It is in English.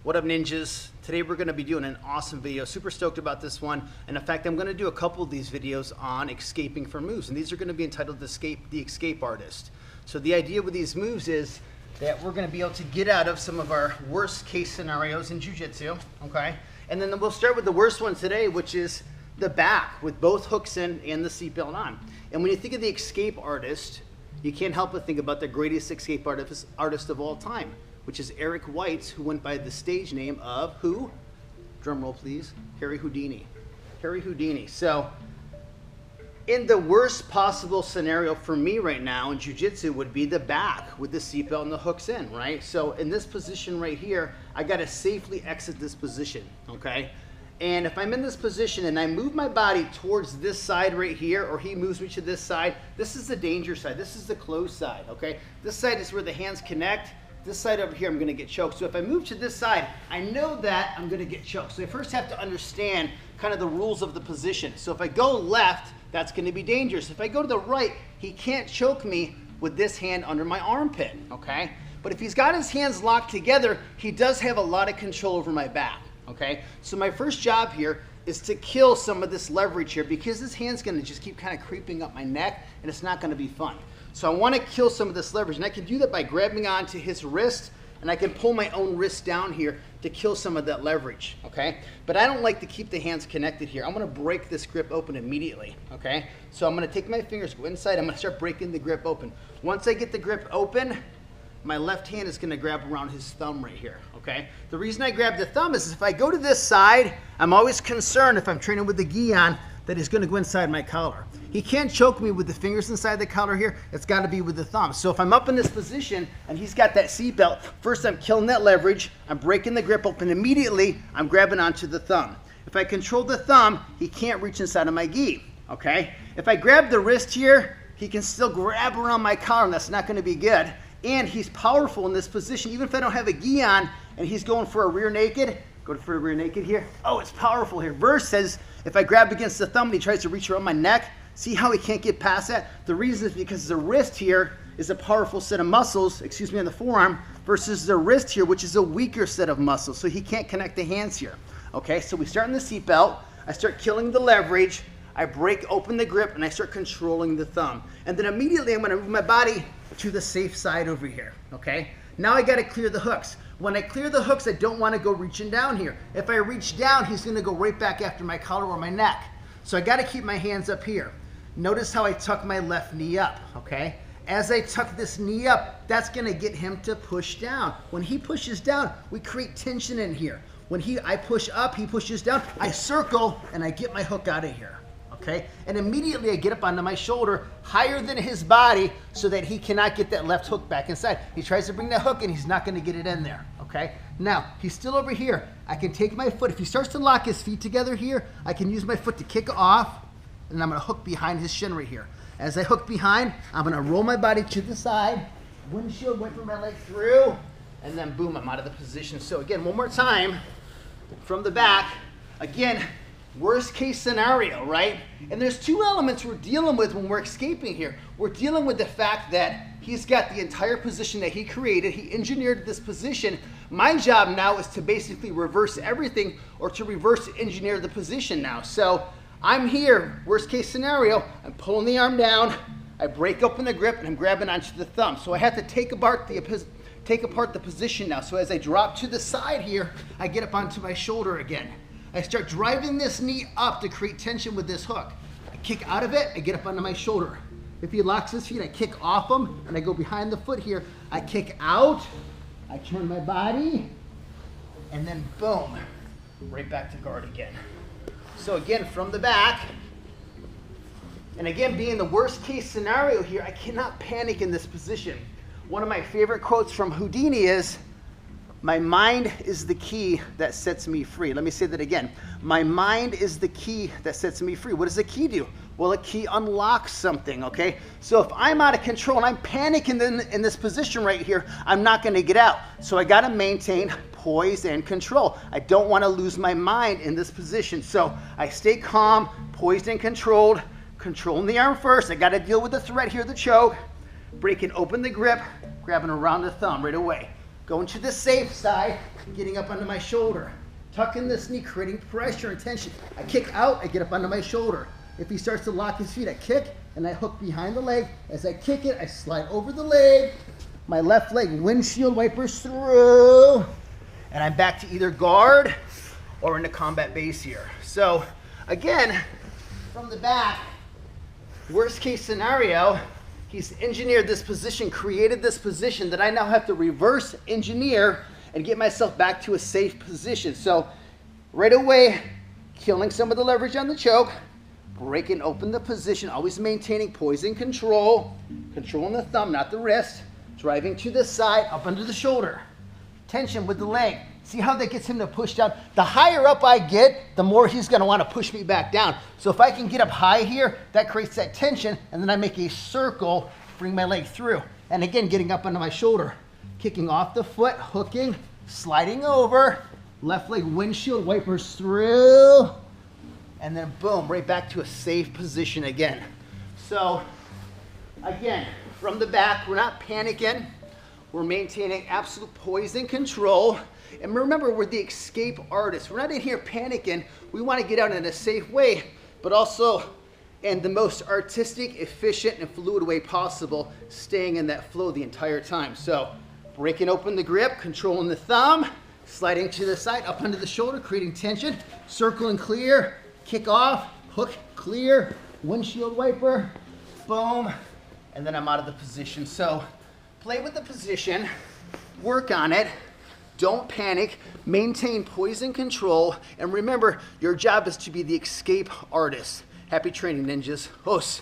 What up, ninjas? Today we're going to be doing an awesome video. Super stoked about this one. And in fact, I'm going to do a couple of these videos on escaping from moves. And these are going to be entitled The Escape Artist. So the idea with these moves is that we're going to be able to get out of some of our worst case scenarios in Jiu-Jitsu, okay? And then we'll start with the worst one today, which is the back with both hooks in and the seatbelt on. And when you think of the escape artist, you can't help but think about the greatest escape artist of all time, which is Eric White, who went by the stage name of who? Drum roll, please. Harry Houdini. Harry Houdini. So, in the worst possible scenario for me right now in Jiu-Jitsu would be the back with the seatbelt and the hooks in, right? So, in this position right here, I got to safely exit this position, okay? And if I'm in this position and I move my body towards this side right here, or he moves me to this side, this is the danger side. This is the closed side, okay? This side is where the hands connect. This side over here, I'm going to get choked. So if I move to this side, I know that I'm going to get choked. So I first have to understand kind of the rules of the position. So if I go left, that's going to be dangerous. If I go to the right, he can't choke me with this hand under my armpit, okay? But if he's got his hands locked together, he does have a lot of control over my back, okay? So my first job here is to kill some of this leverage here, because this hand's going to just keep kind of creeping up my neck, and it's not going to be fun. So I want to kill some of this leverage, and I can do that by grabbing onto his wrist, and I can pull my own wrist down here to kill some of that leverage, okay? But I don't like to keep the hands connected here. I'm going to break this grip open immediately, okay? So I'm going to take my fingers, go inside, I'm going to start breaking the grip open. Once I get the grip open, my left hand is going to grab around his thumb right here, okay? The reason I grab the thumb is if I go to this side, I'm always concerned if I'm training with the gi on that he's going to go inside my collar. He can't choke me with the fingers inside the collar here. It's got to be with the thumb. So if I'm up in this position and he's got that seatbelt, first I'm killing that leverage. I'm breaking the grip open. Immediately, I'm grabbing onto the thumb. If I control the thumb, he can't reach inside of my gi, okay? If I grab the wrist here, he can still grab around my collar, and that's not going to be good. And he's powerful in this position. Even if I don't have a gi on and he's going for a rear naked, go for a rear naked here. Oh, it's powerful here. Versus if I grab against the thumb and he tries to reach around my neck, see how he can't get past that? The reason is because the wrist here is a powerful set of muscles, excuse me, on the forearm, versus the wrist here, which is a weaker set of muscles. So he can't connect the hands here. Okay, so we start in the seatbelt. I start killing the leverage. I break open the grip and I start controlling the thumb. And then immediately I'm gonna move my body to the safe side over here, okay? Now I gotta clear the hooks. When I clear the hooks, I don't wanna go reaching down here. If I reach down, he's gonna go right back after my collar or my neck. So I gotta keep my hands up here. Notice how I tuck my left knee up, okay? As I tuck this knee up, that's gonna get him to push down. When he pushes down, we create tension in here. When I push up, he pushes down, I circle and I get my hook out of here. Okay? And immediately I get up onto my shoulder higher than his body so that he cannot get that left hook back inside. He tries to bring that hook and he's not going to get it in there. Okay? Now, he's still over here. I can take my foot. If he starts to lock his feet together here, I can use my foot to kick off, and I'm going to hook behind his shin right here. As I hook behind, I'm going to roll my body to the side, windshield, wait for my leg through, and then boom, I'm out of the position. So again, one more time, from the back, again, worst case scenario, right? And there's two elements we're dealing with when we're escaping here. We're dealing with the fact that he's got the entire position that he created. He engineered this position. My job now is to basically reverse everything, or to reverse engineer the position now. So I'm here, worst case scenario, I'm pulling the arm down, I break open the grip, and I'm grabbing onto the thumb. So I have to take apart the position now. So as I drop to the side here, I get up onto my shoulder again. I start driving this knee up to create tension with this hook. I kick out of it, I get up onto my shoulder. If he locks his feet, I kick off him, and I go behind the foot here. I kick out, I turn my body, and then boom, right back to guard again. So again, from the back, and again, being the worst case scenario here, I cannot panic in this position. One of my favorite quotes from Houdini is, "My mind is the key that sets me free." Let me say that again. My mind is the key that sets me free. What does the key do? Well, a key unlocks something, okay? So if I'm out of control and I'm panicking in this position right here, I'm not gonna get out. So I gotta maintain poise and control. I don't wanna lose my mind in this position. So I stay calm, poised and controlled, controlling the arm first. I gotta deal with the threat here, the choke. breaking open the grip, grabbing around the thumb right away. Going to the safe side, getting up under my shoulder. Tucking this knee, creating pressure and tension. I kick out, I get up under my shoulder. If he starts to lock his feet, I kick and I hook behind the leg. As I kick it, I slide over the leg. My left leg windshield wipers through. And I'm back to either guard or into combat base here. So again, from the back, worst case scenario, he's engineered this position, created this position that I now have to reverse engineer and get myself back to a safe position. So right away, killing some of the leverage on the choke, breaking open the position, always maintaining poise and control, controlling the thumb, not the wrist, driving to the side, up under the shoulder. Tension with the leg. See how that gets him to push down? The higher up I get, the more he's gonna wanna push me back down. So if I can get up high here, that creates that tension, and then I make a circle, bring my leg through. And again, getting up under my shoulder. Kicking off the foot, hooking, sliding over, left leg windshield wipers through, and then boom, right back to a safe position again. So again, from the back, we're not panicking. We're maintaining absolute poise and control. And remember, we're the escape artists. We're not in here panicking. We want to get out in a safe way, but also in the most artistic, efficient, and fluid way possible, staying in that flow the entire time. So breaking open the grip, controlling the thumb, sliding to the side, up under the shoulder, creating tension, circle and clear, kick off, hook, clear, windshield wiper, boom, and then I'm out of the position. So play with the position, work on it, don't panic, maintain poise and control, and remember, your job is to be the escape artist. Happy training, ninjas. Os.